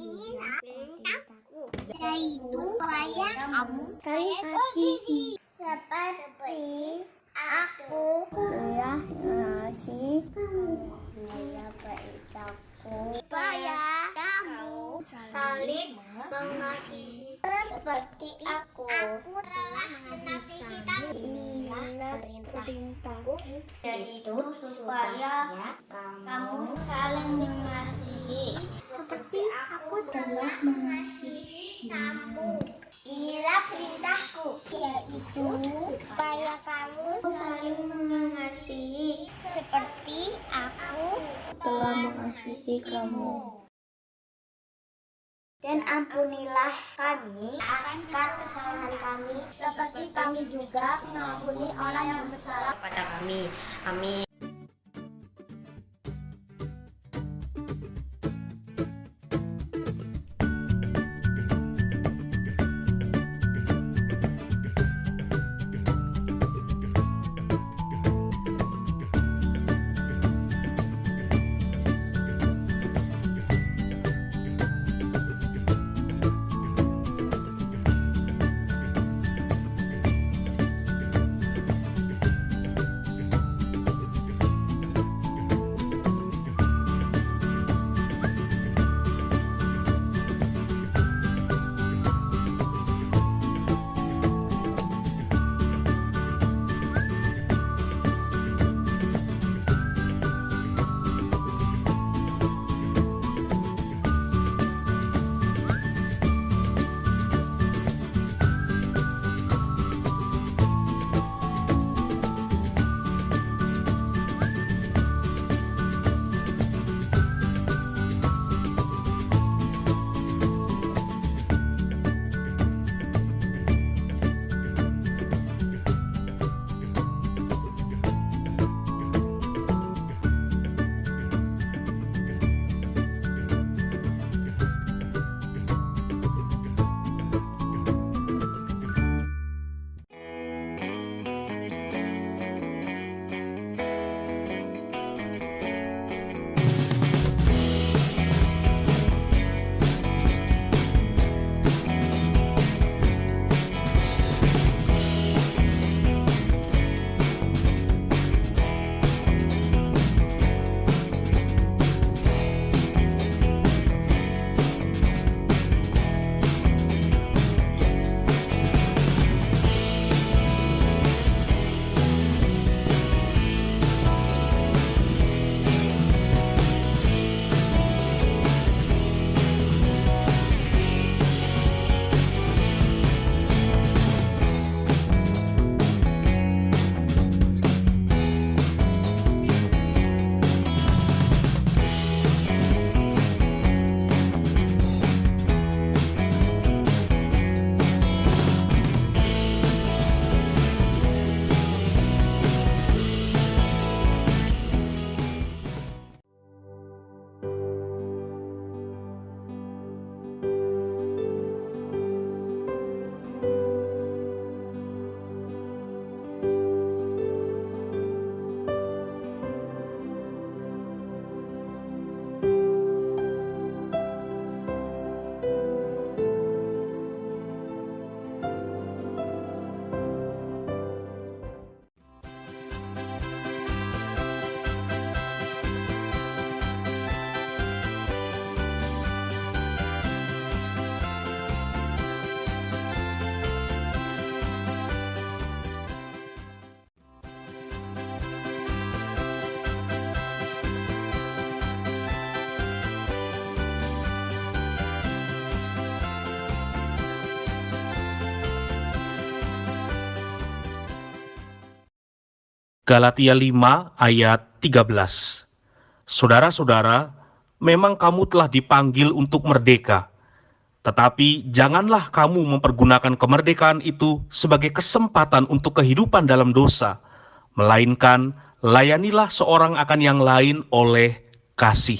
perintahku, yaitu supaya kamu seperti aku mengasihi perintahku, supaya kamu saling mengasihi seperti aku telah mengasihi kamu. Inilah perintahku, yaitu supaya kamu saling mengasihi seperti aku telah mengasihi kamu. Inilah perintahku, yaitu supaya kamu saling mengasihi seperti aku telah mengasihi kamu. Dan ampunilah kami akan kesalahan kami, seperti kami juga mengampuni orang yang bersalah kepada kami. Amin. Galatia 5 ayat 13. Saudara-saudara, memang kamu telah dipanggil untuk merdeka, tetapi janganlah kamu mempergunakan kemerdekaan itu sebagai kesempatan untuk kehidupan dalam dosa, melainkan layanilah seorang akan yang lain oleh kasih.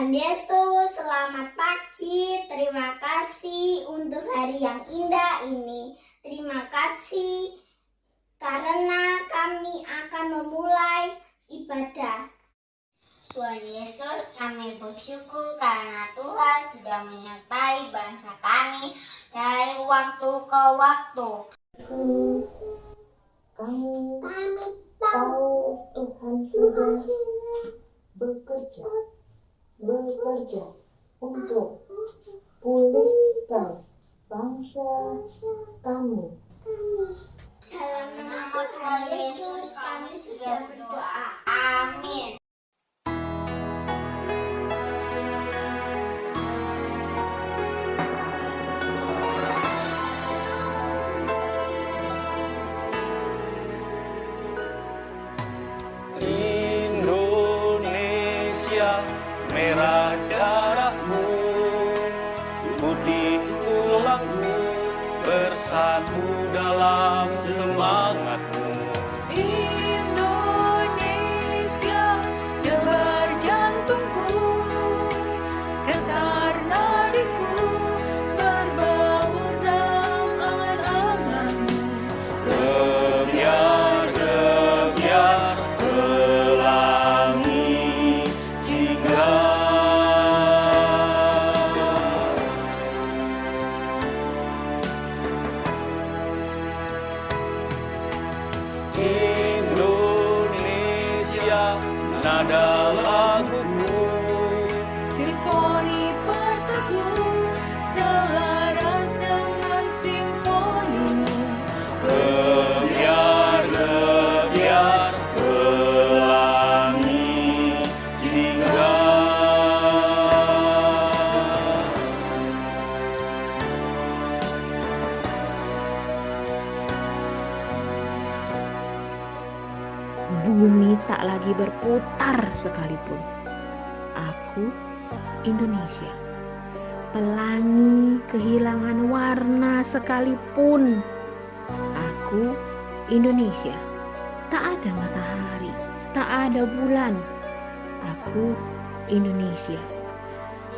Tuhan Yesus, selamat pagi. Terima kasih untuk hari yang indah ini. Terima kasih karena kami akan memulai ibadah. Tuhan Yesus, kami bersyukur karena Tuhan sudah menyertai bangsa kami dari waktu ke waktu. Kami tahu Tuhan sudah bekerja untuk pulihkan bangsa kami. Dalam nama Tuhan Yesus, kami sudah berdoa. Amin. Indonesia, merah darahmu, putih tulangmu, bersatu dalam semangatmu. Indonesia, debar jantungku, detar nadiku, berbaur dalam angan-anganmu. Gebiar pelangi jingga. Indonesia, nada laguku, Simfoni berteguh, selaras dengan simfonimu. gebiar pelangi jingga. Bumi tak lagi berputar sekalipun. Aku Indonesia. Pelangi kehilangan warna sekalipun. Aku Indonesia. Tak ada matahari, tak ada bulan. Aku Indonesia.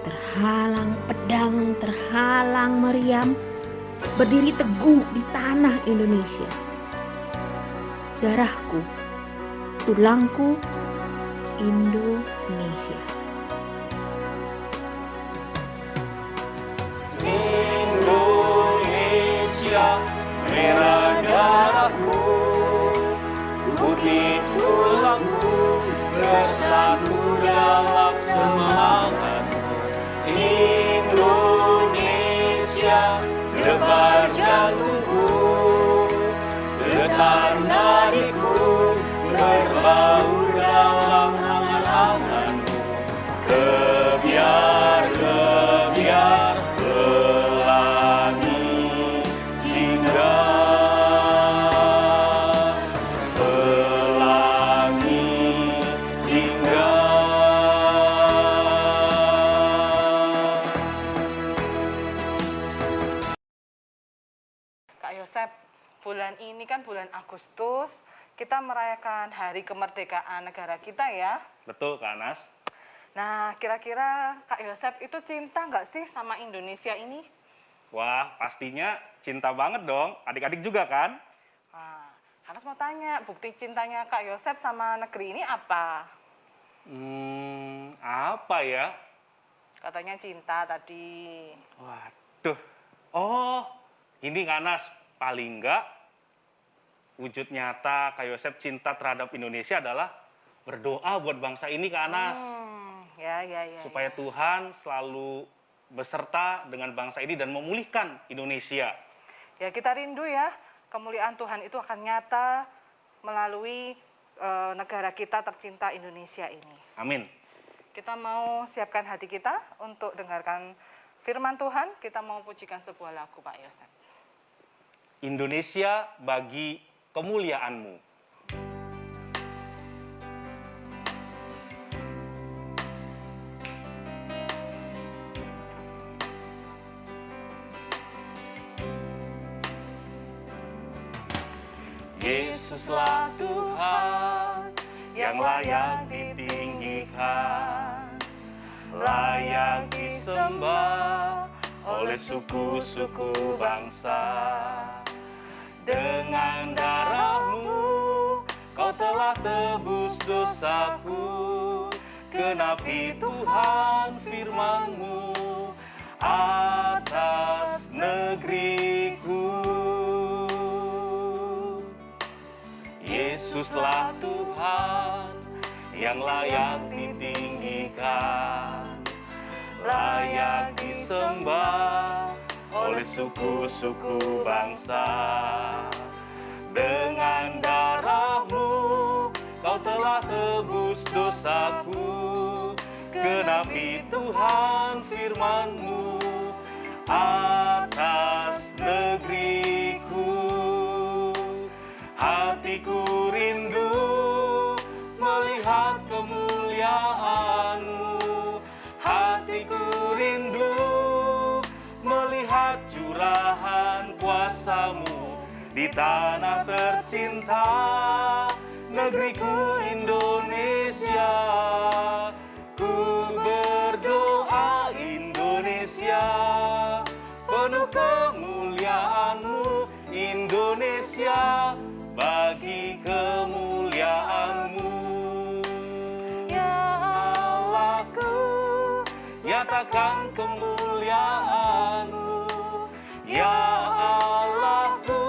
Terhalang pedang, terhalang meriam, berdiri teguh di tanah Indonesia. Darahku, tulangku, Indonesia. Indonesia, merah darahku, putih tulangku, bersatu dalam semangatmu. Indonesia, debar jantungku, detar nadiku, berbaur dalam angan-anganmu. Gebiar pelangi jingga. Pelangi jingga. Kak Yosep, bulan ini kan bulan Agustus, kita merayakan Hari Kemerdekaan negara kita ya. Betul, Kak Anas. Nah, kira-kira Kak Yosep itu cinta nggak sih sama Indonesia ini? Wah, pastinya cinta banget dong. Adik-adik juga kan? Nah, Anas mau tanya, bukti cintanya Kak Yosep sama negeri ini apa? Apa ya? Katanya cinta tadi. Waduh. Oh, ini Kak Anas. Paling enggak, wujud nyata Kak Yosep cinta terhadap Indonesia adalah berdoa buat bangsa ini, Kak Anas. Ya. Supaya Tuhan selalu beserta dengan bangsa ini dan memulihkan Indonesia. Ya, kita rindu ya, kemuliaan Tuhan itu akan nyata melalui negara kita tercinta Indonesia ini. Amin. Kita mau siapkan hati kita untuk dengarkan firman Tuhan. Kita mau pujikan sebuah lagu, Pak Yosep. Indonesia bagi kemuliaan-Mu. Yesuslah Tuhan yang layak ditinggikan, layak disembah oleh suku-suku bangsa. Dengan darah-Mu Kau telah tebus dosaku. Genapi Tuhan firman-Mu atas negeriku. Yesuslah Tuhan yang layak ditinggikan, layak disembah oleh suku-suku bangsa. Dengan darah-Mu Kau telah tebus dosaku. Genapi Tuhan firman-Mu atas negeriku. Hatiku rindu melihat kemuliaan-Mu. Hatiku rindu melihat curahan kuasa-Mu di tanah tercinta, negeriku Indonesia. Ku berdoa Indonesia, penuh kemuliaan-Mu Indonesia, bagi kemuliaan-Mu. Ya Allahku, nyatakan kemuliaan-Mu. Ya Allahku,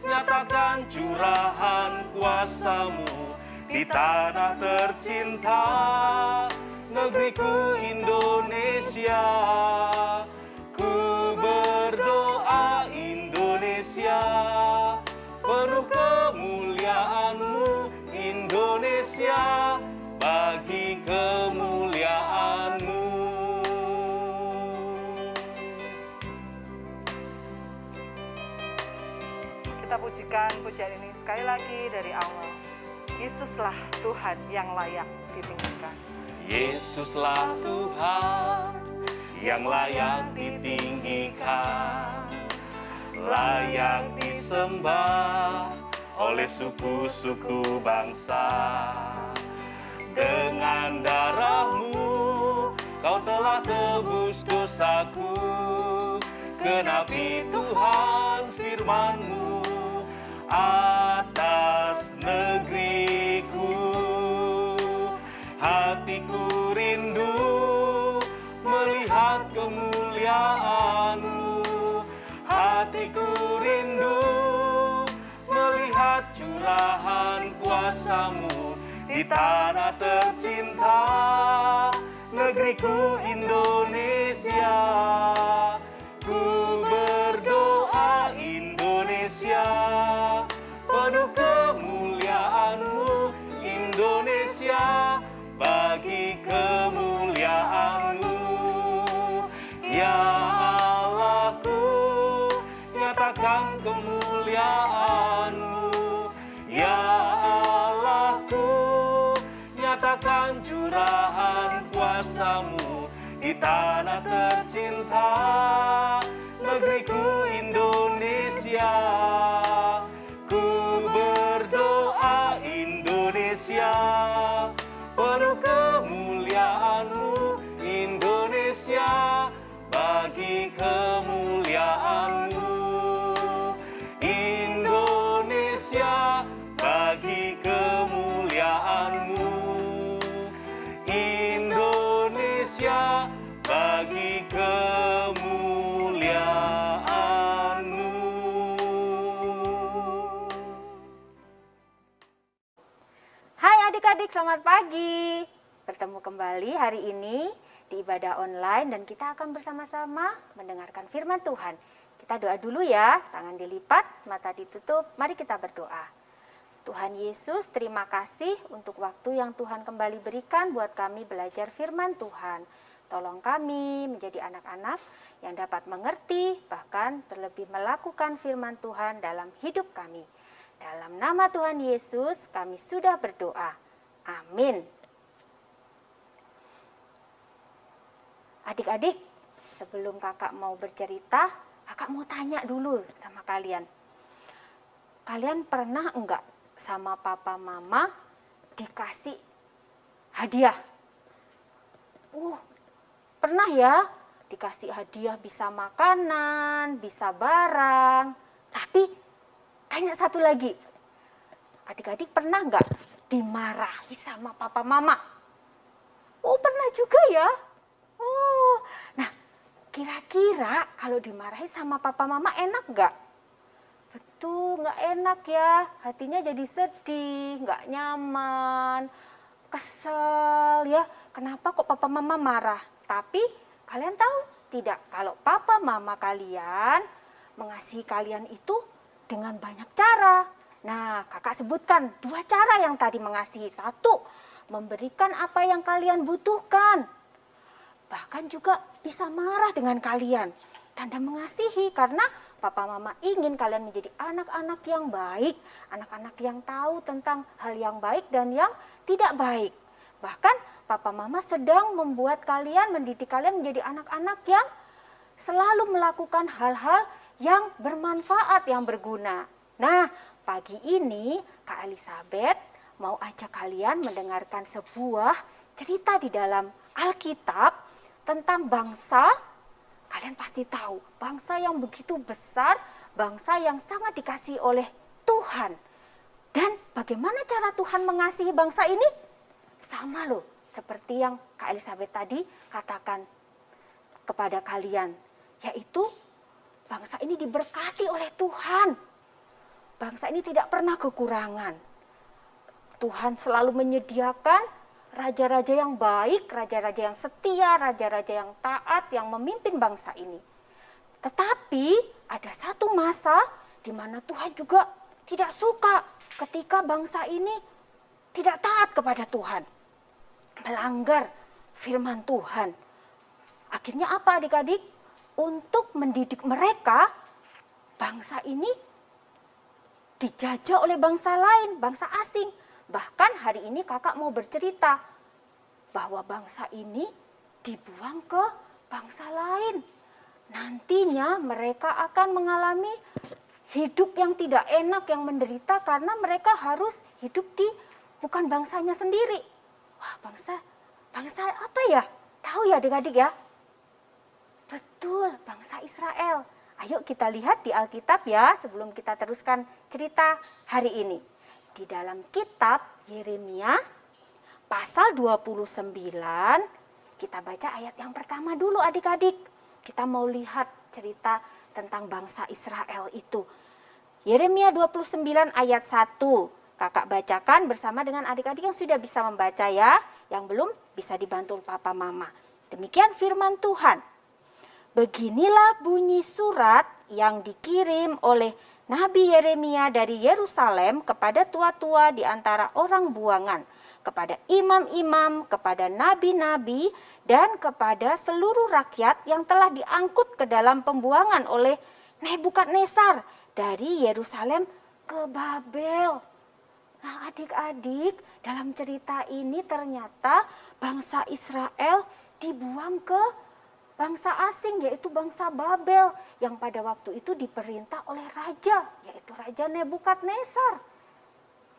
nyatakan curahan kuasa-Mu di tanah tercinta, negeriku Indonesia. Ku berdoa Indonesia, penuh kemuliaan-Mu Indonesia, bagi kemuliaan-Mu. Kita pujikan pujian ini sekali lagi dari awal. Yesuslah Tuhan yang layak ditinggikan. Yesuslah Tuhan yang layak ditinggikan, layak disembah oleh suku-suku bangsa. Dengan darah-Mu Kau telah tebus dosaku. Genapi Tuhan firman-Mu atas negeriku. Hatiku rindu melihat kemuliaan-Mu. Hatiku rindu melihat curahan kuasa-Mu di tanah tercinta, negeriku Indonesia. Ku berdoa Indonesia, penuh kemuliaan-Mu Indonesia, bagi kemuliaan-Mu. Ya Allahku, nyatakan kemuliaan-Mu. Ya Allahku, nyatakan curahan kuasa-Mu di tanah tercinta, negeriku Indonesia. Ku berdoa Indonesia, penuh kemuliaan-Mu Indonesia, bagi kemuliaan-Mu. Indonesia, bagi kemuliaan-Mu. Indonesia, bagi kemuliaan-Mu. Hai adik-adik, selamat pagi. Bertemu kembali hari ini di ibadah online dan kita akan bersama-sama mendengarkan firman Tuhan. Kita doa dulu ya, tangan dilipat, mata ditutup, mari kita berdoa. Tuhan Yesus, terima kasih untuk waktu yang Tuhan kembali berikan buat kami belajar firman Tuhan. Tolong kami menjadi anak-anak yang dapat mengerti, bahkan terlebih melakukan firman Tuhan dalam hidup kami. Dalam nama Tuhan Yesus, kami sudah berdoa. Amin. Adik-adik, sebelum kakak mau bercerita, kakak mau tanya dulu sama kalian. Kalian pernah enggak sama papa mama dikasih hadiah? Pernah ya dikasih hadiah, bisa makanan, bisa barang. Tapi tanya satu lagi, adik-adik pernah nggak dimarahi sama papa mama? Pernah juga ya. Nah, kira-kira kalau dimarahi sama papa mama enak nggak? Betul, nggak enak ya. Hatinya jadi sedih, nggak nyaman, kesel ya. Kenapa kok papa mama marah? Tapi kalian tahu tidak, kalau papa mama kalian mengasihi kalian itu dengan banyak cara. Nah, kakak sebutkan 2 cara yang tadi mengasihi. 1, memberikan apa yang kalian butuhkan. Bahkan juga bisa marah dengan kalian. Tanda mengasihi, karena papa mama ingin kalian menjadi anak-anak yang baik, anak-anak yang tahu tentang hal yang baik dan yang tidak baik. Bahkan papa mama sedang membuat kalian, mendidik kalian menjadi anak-anak yang selalu melakukan hal-hal yang bermanfaat, yang berguna. Nah, pagi ini Kak Elizabeth mau ajak kalian mendengarkan sebuah cerita di dalam Alkitab tentang bangsa. Kalian pasti tahu, bangsa yang begitu besar, bangsa yang sangat dikasihi oleh Tuhan. Dan bagaimana cara Tuhan mengasihi bangsa ini? Sama loh, seperti yang Kak Elizabeth tadi katakan kepada kalian, yaitu bangsa ini diberkati oleh Tuhan. Bangsa ini tidak pernah kekurangan. Tuhan selalu menyediakan raja-raja yang baik, raja-raja yang setia, raja-raja yang taat, yang memimpin bangsa ini. Tetapi ada satu masa di mana Tuhan juga tidak suka ketika bangsa ini tidak taat kepada Tuhan, melanggar firman Tuhan. Akhirnya apa adik-adik? Untuk mendidik mereka, bangsa ini dijajah oleh bangsa lain, bangsa asing. Bahkan hari ini kakak mau bercerita bahwa bangsa ini dibuang ke bangsa lain. Nantinya mereka akan mengalami hidup yang tidak enak, yang menderita karena mereka harus hidup di bukan bangsanya sendiri. Wah, bangsa apa ya? Tahu ya adik-adik ya? Betul, bangsa Israel. Ayo kita lihat di Alkitab ya, sebelum kita teruskan cerita hari ini. Di dalam kitab Yeremia pasal 29, kita baca ayat yang pertama dulu adik-adik. Kita mau lihat cerita tentang bangsa Israel itu. Yeremia 29 ayat 1. Kakak bacakan bersama dengan adik-adik yang sudah bisa membaca ya. Yang belum bisa dibantu papa mama. Demikian firman Tuhan. Beginilah bunyi surat yang dikirim oleh Nabi Yeremia dari Yerusalem kepada tua-tua di antara orang buangan, kepada imam-imam, kepada nabi-nabi, dan kepada seluruh rakyat yang telah diangkut ke dalam pembuangan oleh Nebukadnezar dari Yerusalem ke Babel. Nah adik-adik, dalam cerita ini ternyata bangsa Israel dibuang ke bangsa asing, yaitu bangsa Babel, yang pada waktu itu diperintah oleh raja, yaitu Raja Nebukadnezar.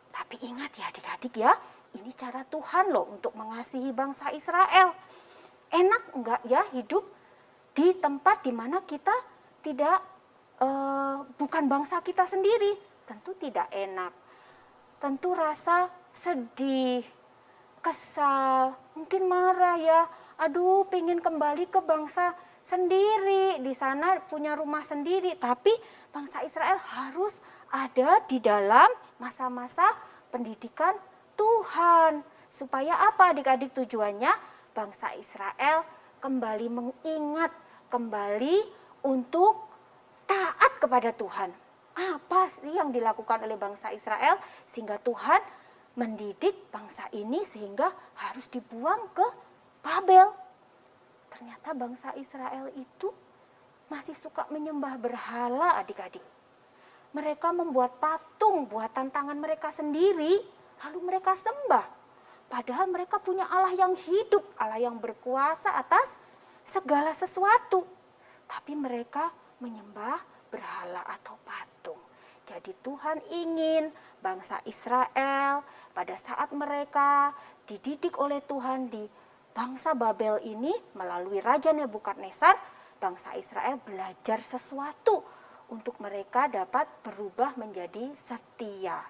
Tapi ingat ya adik-adik ya, ini cara Tuhan loh untuk mengasihi bangsa Israel. Enak enggak ya hidup di tempat di mana kita tidak, bukan bangsa kita sendiri? Tentu tidak enak. Tentu rasa sedih, kesal, mungkin marah ya. Aduh, pengen kembali ke bangsa sendiri, di sana punya rumah sendiri. Tapi bangsa Israel harus ada di dalam masa-masa pendidikan Tuhan. Supaya apa adik-adik tujuannya? Bangsa Israel kembali mengingat, kembali untuk taat kepada Tuhan. Apa sih yang dilakukan oleh bangsa Israel sehingga Tuhan mendidik bangsa ini sehingga harus dibuang ke Babel? Ternyata bangsa Israel itu masih suka menyembah berhala adik-adik. Mereka membuat patung buatan tangan mereka sendiri, lalu mereka sembah. Padahal mereka punya Allah yang hidup, Allah yang berkuasa atas segala sesuatu. Tapi mereka menyembah berhala atau patung. Jadi Tuhan ingin bangsa Israel pada saat mereka dididik oleh Tuhan, bangsa Babel ini melalui Raja Nebukadnezar, bangsa Israel belajar sesuatu untuk mereka dapat berubah menjadi setia.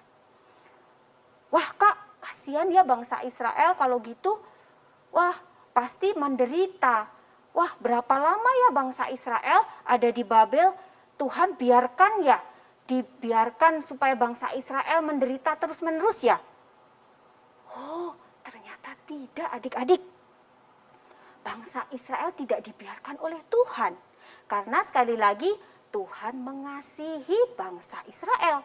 Wah Kak, kasihan ya bangsa Israel kalau gitu. Wah, pasti menderita. Wah, berapa lama ya bangsa Israel ada di Babel? Tuhan biarkan ya, dibiarkan supaya bangsa Israel menderita terus-menerus ya? Oh, ternyata tidak adik-adik. Bangsa Israel tidak dibiarkan oleh Tuhan. Karena sekali lagi Tuhan mengasihi bangsa Israel.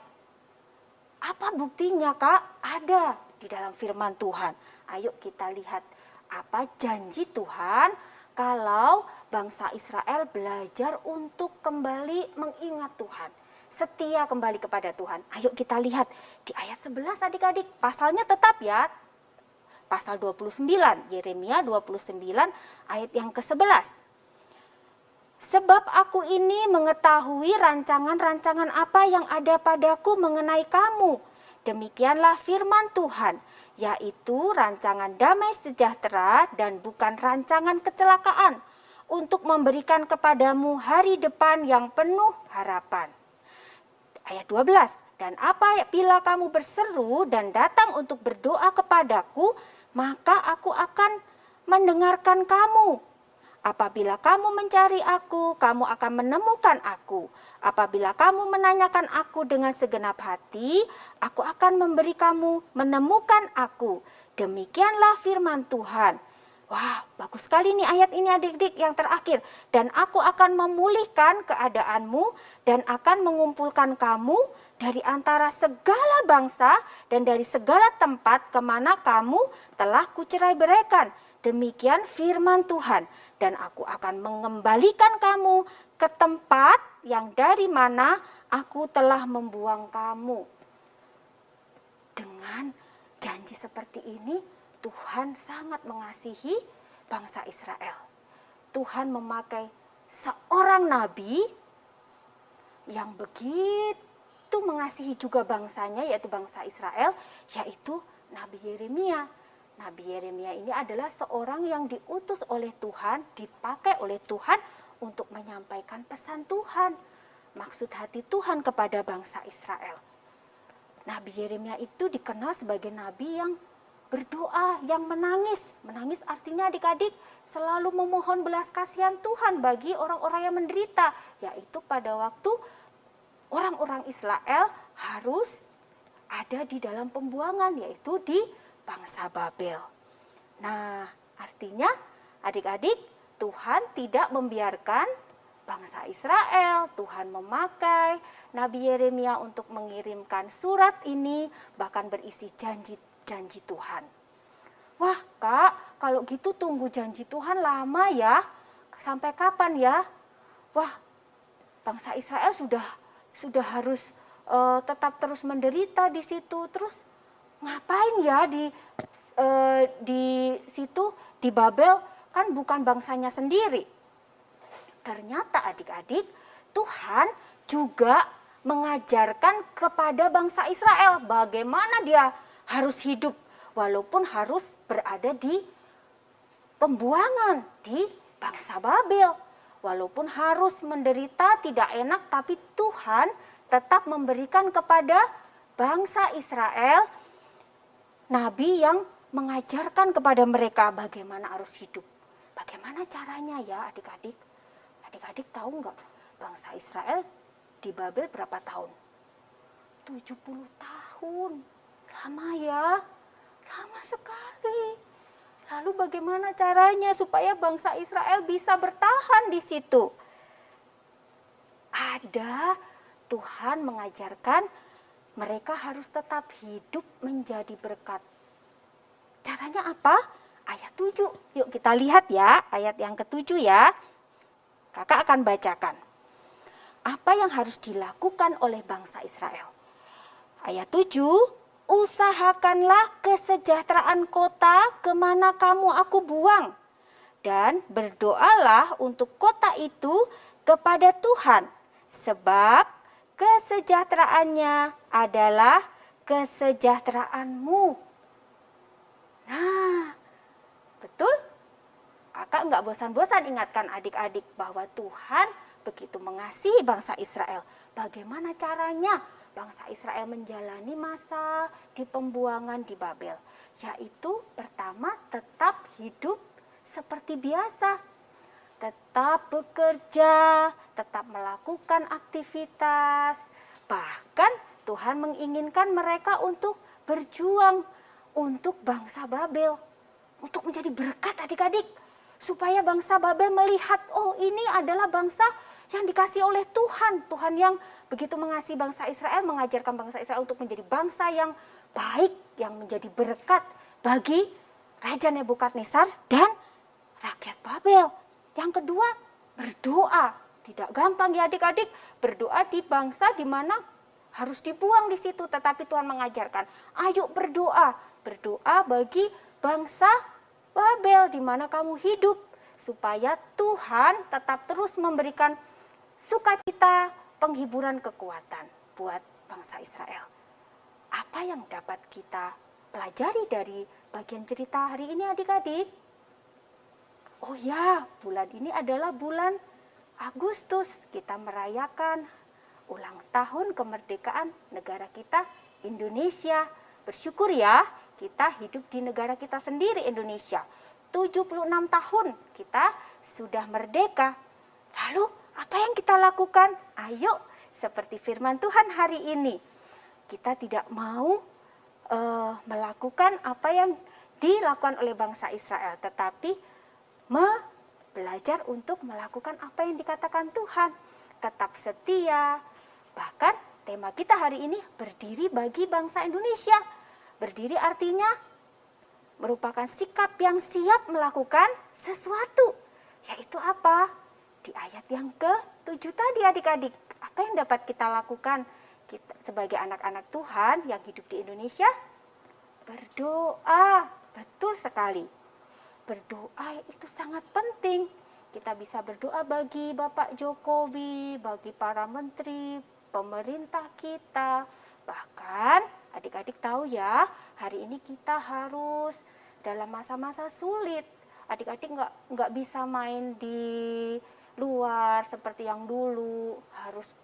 Apa buktinya Kak? Ada di dalam firman Tuhan. Ayo kita lihat apa janji Tuhan kalau bangsa Israel belajar untuk kembali mengingat Tuhan. Setia kembali kepada Tuhan. Ayo kita lihat di ayat 11 adik-adik. Pasalnya tetap ya. Pasal 29, Yeremia 29 ayat yang ke-11. Sebab aku ini mengetahui rancangan-rancangan apa yang ada padaku mengenai kamu. Demikianlah firman Tuhan, yaitu rancangan damai sejahtera dan bukan rancangan kecelakaan, untuk memberikan kepadamu hari depan yang penuh harapan. Ayat 12, dan apabila kamu berseru dan datang untuk berdoa kepadaku, maka aku akan mendengarkan kamu. Apabila kamu mencari aku, kamu akan menemukan aku. Apabila kamu menanyakan aku dengan segenap hati, aku akan memberi kamu menemukan aku. Demikianlah firman Tuhan. Wah, bagus sekali nih ayat ini adik-adik yang terakhir. Dan aku akan memulihkan keadaanmu dan akan mengumpulkan kamu dari antara segala bangsa dan dari segala tempat kemana kamu telah kucerai-beraikan. Demikian firman Tuhan, dan aku akan mengembalikan kamu ke tempat yang dari mana aku telah membuang kamu. Dengan janji seperti ini, Tuhan sangat mengasihi bangsa Israel. Tuhan memakai seorang nabi yang begitu mengasihi juga bangsanya, yaitu bangsa Israel, yaitu Nabi Yeremia. Nabi Yeremia ini adalah seorang yang diutus oleh Tuhan, dipakai oleh Tuhan untuk menyampaikan pesan Tuhan, maksud hati Tuhan kepada bangsa Israel. Nabi Yeremia itu dikenal sebagai nabi yang berdoa, yang menangis. Menangis artinya adik-adik selalu memohon belas kasihan Tuhan bagi orang-orang yang menderita, yaitu pada waktu orang-orang Israel harus ada di dalam pembuangan, yaitu di bangsa Babel. Nah, artinya adik-adik, Tuhan tidak membiarkan bangsa Israel. Tuhan memakai Nabi Yeremia untuk mengirimkan surat ini, bahkan berisi janji Tuhan. Wah Kak, kalau gitu tunggu janji Tuhan lama ya. Sampai kapan ya? Wah, bangsa Israel sudah harus tetap terus menderita di situ. Terus ngapain ya di situ, di Babel, kan bukan bangsanya sendiri. Ternyata adik-adik, Tuhan juga mengajarkan kepada bangsa Israel bagaimana dia harus hidup walaupun harus berada di pembuangan di bangsa Babel. Walaupun harus menderita tidak enak, tapi Tuhan tetap memberikan kepada bangsa Israel nabi yang mengajarkan kepada mereka bagaimana harus hidup. Bagaimana caranya ya adik-adik? Adik-adik tahu nggak bangsa Israel di Babel berapa tahun? 70 tahun. Lama ya? Lama sekali. Lalu bagaimana caranya supaya bangsa Israel bisa bertahan di situ? Ada, Tuhan mengajarkan mereka harus tetap hidup menjadi berkat. Caranya apa? Ayat 7. Yuk kita lihat ya, ayat yang ke-7 ya. Kakak akan bacakan. Apa yang harus dilakukan oleh bangsa Israel? Ayat 7. Usahakanlah kesejahteraan kota kemana kamu aku buang. Dan berdoalah untuk kota itu kepada Tuhan. Sebab kesejahteraannya adalah kesejahteraanmu. Nah, betul? Saya nggak bosan-bosan ingatkan adik-adik bahwa Tuhan begitu mengasihi bangsa Israel. Bagaimana caranya bangsa Israel menjalani masa di pembuangan di Babel? Yaitu pertama, tetap hidup seperti biasa. Tetap bekerja, tetap melakukan aktivitas. Bahkan Tuhan menginginkan mereka untuk berjuang untuk bangsa Babel. Untuk menjadi berkat adik-adik. Supaya bangsa Babel melihat, oh ini adalah bangsa yang dikasih oleh Tuhan. Tuhan yang begitu mengasihi bangsa Israel, mengajarkan bangsa Israel untuk menjadi bangsa yang baik, yang menjadi berkat bagi Raja Nebukadnezar dan rakyat Babel. Yang kedua, berdoa. Tidak gampang ya adik-adik, berdoa di bangsa di mana harus dibuang di situ. Tetapi Tuhan mengajarkan, ayo berdoa. Berdoa bagi bangsa Babel di mana kamu hidup, supaya Tuhan tetap terus memberikan sukacita, penghiburan, kekuatan buat bangsa Israel. Apa yang dapat kita pelajari dari bagian cerita hari ini adik-adik? Oh ya, bulan ini adalah bulan Agustus. Kita merayakan ulang tahun kemerdekaan negara kita, Indonesia. Bersyukur ya, kita hidup di negara kita sendiri, Indonesia. 76 tahun kita sudah merdeka. Lalu apa yang kita lakukan? Ayo, seperti firman Tuhan hari ini. Kita tidak mau melakukan apa yang dilakukan oleh bangsa Israel. Tetapi belajar untuk melakukan apa yang dikatakan Tuhan. Tetap setia. Bahkan tema kita hari ini berdiri bagi bangsa Indonesia. Berdiri artinya merupakan sikap yang siap melakukan sesuatu. Yaitu apa? Di ayat yang ke-7 tadi adik-adik. Apa yang dapat kita lakukan kita sebagai anak-anak Tuhan yang hidup di Indonesia? Berdoa. Betul sekali. Berdoa itu sangat penting. Kita bisa berdoa bagi Bapak Jokowi, bagi para menteri, pemerintah kita. Bahkan adik-adik tahu ya, hari ini kita harus dalam masa-masa sulit. Adik-adik nggak bisa main di luar seperti yang dulu, harus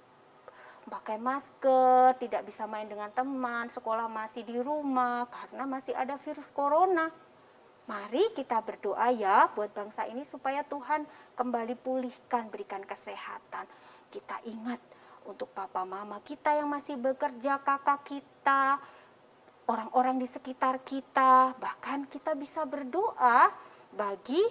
pakai masker, tidak bisa main dengan teman, sekolah masih di rumah karena masih ada virus corona. Mari kita berdoa ya buat bangsa ini supaya Tuhan kembali pulihkan, berikan kesehatan. Kita ingat untuk papa mama kita yang masih bekerja, kakak kita, orang-orang di sekitar kita. Bahkan kita bisa berdoa bagi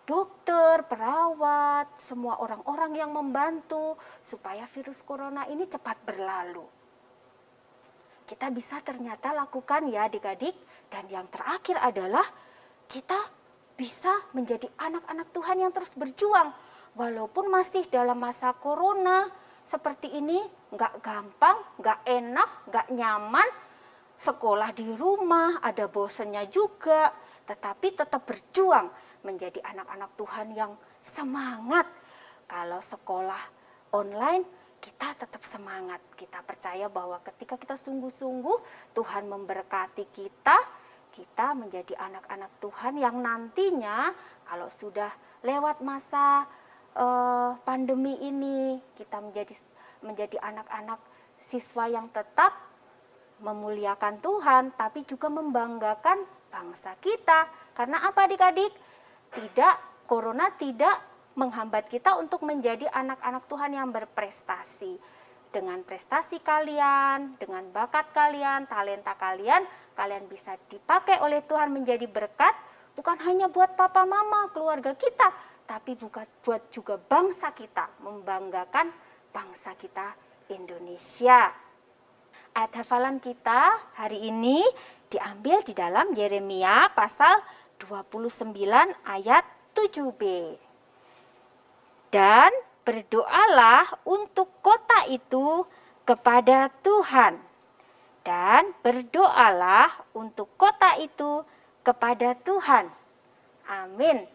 dokter, perawat, semua orang-orang yang membantu supaya virus corona ini cepat berlalu. Kita bisa ternyata lakukan ya adik-adik. Dan yang terakhir adalah kita bisa menjadi anak-anak Tuhan yang terus berjuang. Walaupun masih dalam masa corona seperti ini, nggak gampang, nggak enak, nggak nyaman. Sekolah di rumah, ada bosennya juga. Tetapi tetap berjuang menjadi anak-anak Tuhan yang semangat. Kalau sekolah online, kita tetap semangat. Kita percaya bahwa ketika kita sungguh-sungguh, Tuhan memberkati kita menjadi anak-anak Tuhan yang nantinya kalau sudah lewat masa pandemi ini, kita menjadi anak-anak siswa yang tetap memuliakan Tuhan, tapi juga membanggakan bangsa kita. Karena apa adik-adik? Corona tidak menghambat kita untuk menjadi anak-anak Tuhan yang berprestasi. Dengan prestasi kalian, dengan bakat kalian, talenta kalian, kalian bisa dipakai oleh Tuhan menjadi berkat, bukan hanya buat papa mama, keluarga kita, tapi buat juga bangsa kita, membanggakan bangsa kita Indonesia. Ayat hafalan kita hari ini diambil di dalam Yeremia pasal 29 ayat 7b. Dan berdoalah untuk kota itu kepada Tuhan. Dan berdoalah untuk kota itu kepada Tuhan. Amin.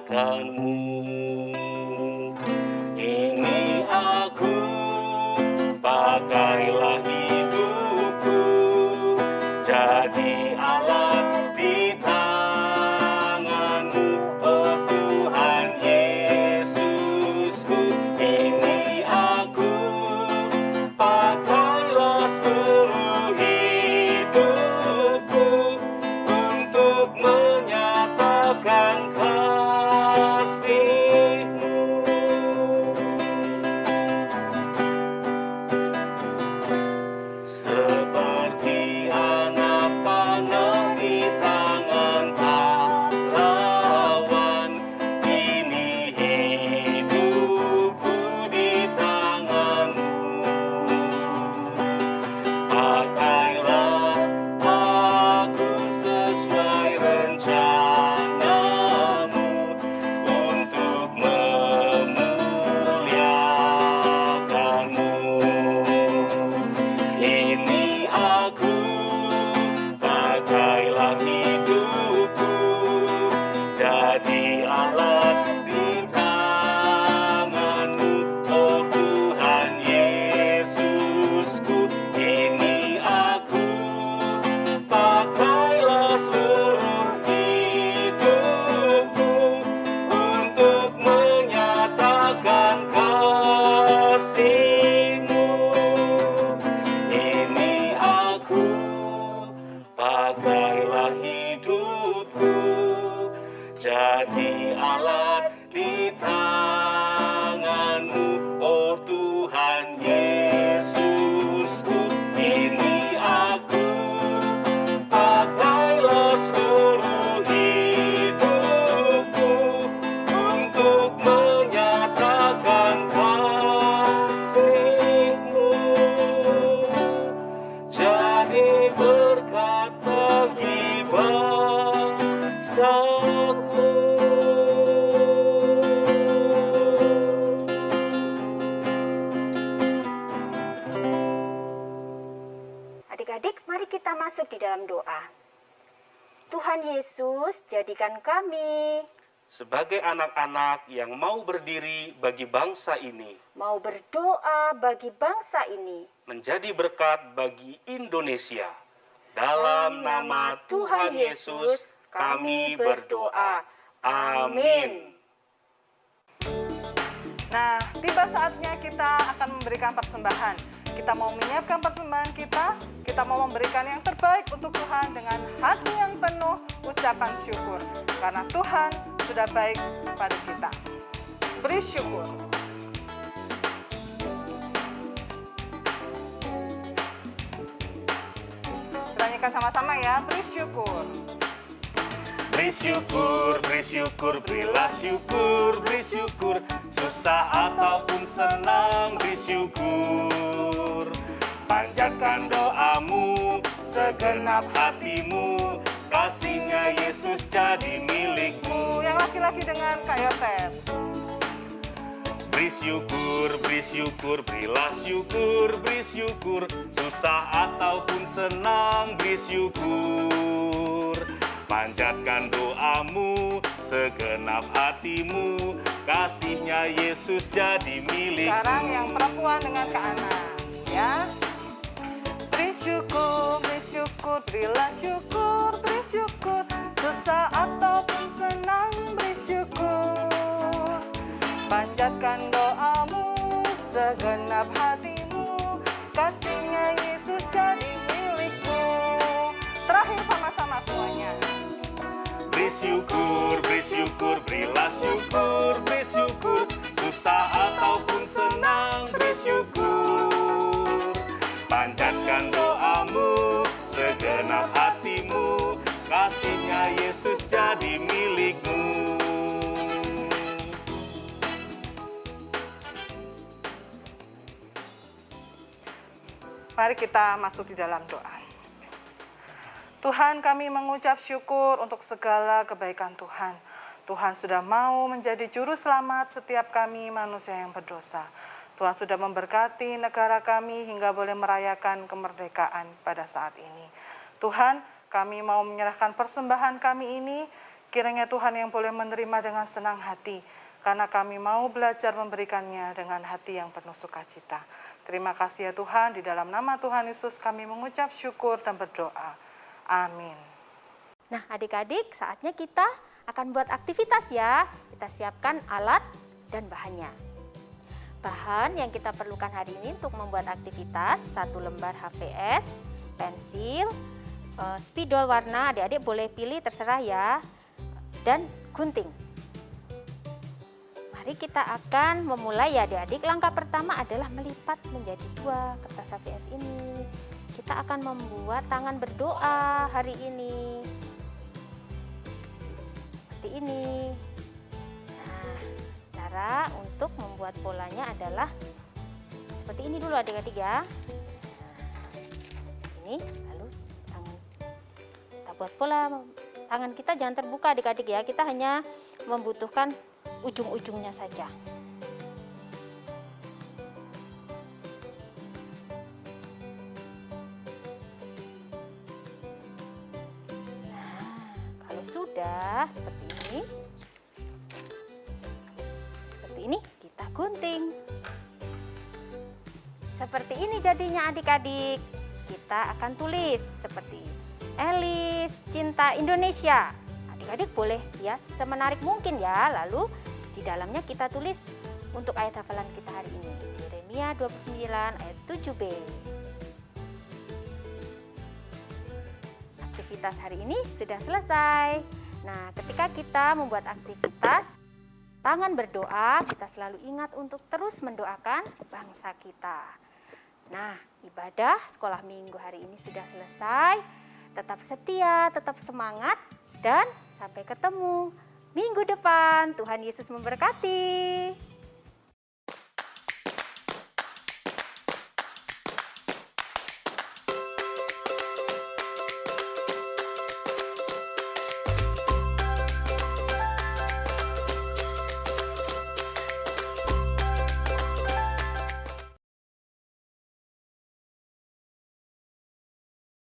menyatakanmu. Ini aku, pakailah hidupku, jadi alat di tanganmu, oh Tuhan Yesusku. Ini aku, pakailah seluruh hidupku untuk menyatakan kasih-Mu. Seperti anak panah di tangan pahlawan, ini hidupku di tangan-Mu. Pakailah aku sesuai rencana-Mu untuk memuliakan-Mu. Ini aku, pakailah hidupku, jadi alat di tangan-Mu, oh Tuhan Yesusku. Ini aku, pakailah seluruh hidupku untuk menyatakan kasih-Mu. Ini aku, pakailah hidupku, jadi alat di tangan-Mu, oh Tuhan Yesusku. Ini aku, pakailah seluruh hidupku untuk menyatakan kasih-Mu, jadi berkat bagi bangsaku. Adik-adik, mari kita masuk di dalam doa. Tuhan Yesus, jadikan kami Sebagai anak-anak yang mau berdiri bagi bangsa ini, mau berdoa bagi bangsa ini, menjadi berkat bagi Indonesia. Dalam nama Tuhan Yesus, kami berdoa. Amin. Nah, tiba saatnya kita akan memberikan persembahan. Kita mau menyiapkan persembahan kita mau memberikan yang terbaik untuk Tuhan dengan hati yang penuh ucapan syukur. Karena Tuhan sudah baik pada kita. Beri syukur. Kita nyanyikan sama-sama ya, beri syukur. Beri syukur, beri syukur, berilah syukur, beri syukur. Susah ataupun senang, beri syukur. Panjatkan doamu, segenap hatimu, kasihnya Yesus jadi milikmu. Yang laki-laki dengan Kak Yosef. Beri syukur, berilah syukur, beri syukur. Susah ataupun senang, beri syukur. Panjatkan doamu, segenap hatimu, kasihnya Yesus jadi milikmu. Sekarang yang perempuan dengan Kak Anas, ya. Beri syukur, berilah syukur, beri syukur. Susah ataupun senang, beri syukur. Panjatkan doamu, segenap hatimu, kasihnya Yesus jadi milikmu. Terakhir sama-sama semuanya. Beri syukur, berilah syukur, beri syukur. Susah ataupun senang, beri syukur. Panjatkan doamu, segenap hatimu, kasihnya Yesus jadi milikmu. Mari kita masuk di dalam doa. Tuhan, kami mengucap syukur untuk segala kebaikan Tuhan. Tuhan sudah mau menjadi juru selamat setiap kami manusia yang berdosa. Tuhan sudah memberkati negara kami hingga boleh merayakan kemerdekaan pada saat ini. Tuhan, kami mau menyerahkan persembahan kami ini Kiranya Tuhan yang boleh menerima dengan senang hati, karena kami mau belajar memberikannya dengan hati yang penuh sukacita. Terima kasih ya Tuhan, di dalam nama Tuhan Yesus kami mengucap syukur dan berdoa. Amin. Nah, adik-adik, saatnya kita akan buat aktivitas ya. Kita siapkan alat dan bahannya. Bahan yang kita perlukan hari ini untuk membuat aktivitas, 1 lembar HVS, pensil, spidol warna, adik-adik boleh pilih terserah ya, dan gunting. Mari kita akan memulai ya adik-adik. Langkah pertama adalah melipat menjadi 2 kertas HVS ini. Kita akan membuat tangan berdoa hari ini. Seperti ini. Nah, cara untuk membuat polanya adalah seperti ini dulu adik-adik ya. Nah, ini lalu tangan kita buat pola. Tangan kita jangan terbuka adik-adik ya. Kita hanya membutuhkan ujung-ujungnya saja. Kalau sudah seperti ini kita gunting. Seperti ini jadinya adik-adik. Kita akan tulis seperti Elis Cinta Indonesia. Adik-adik boleh hias semenarik mungkin ya. Lalu di dalamnya kita tulis untuk ayat hafalan kita hari ini. Yeremia 29 ayat 7b. Aktivitas hari ini sudah selesai. Nah, ketika kita membuat aktivitas tangan berdoa, kita selalu ingat untuk terus mendoakan bangsa kita. Nah, ibadah sekolah minggu hari ini sudah selesai. Tetap setia, tetap semangat, dan sampai ketemu minggu depan. Tuhan Yesus memberkati.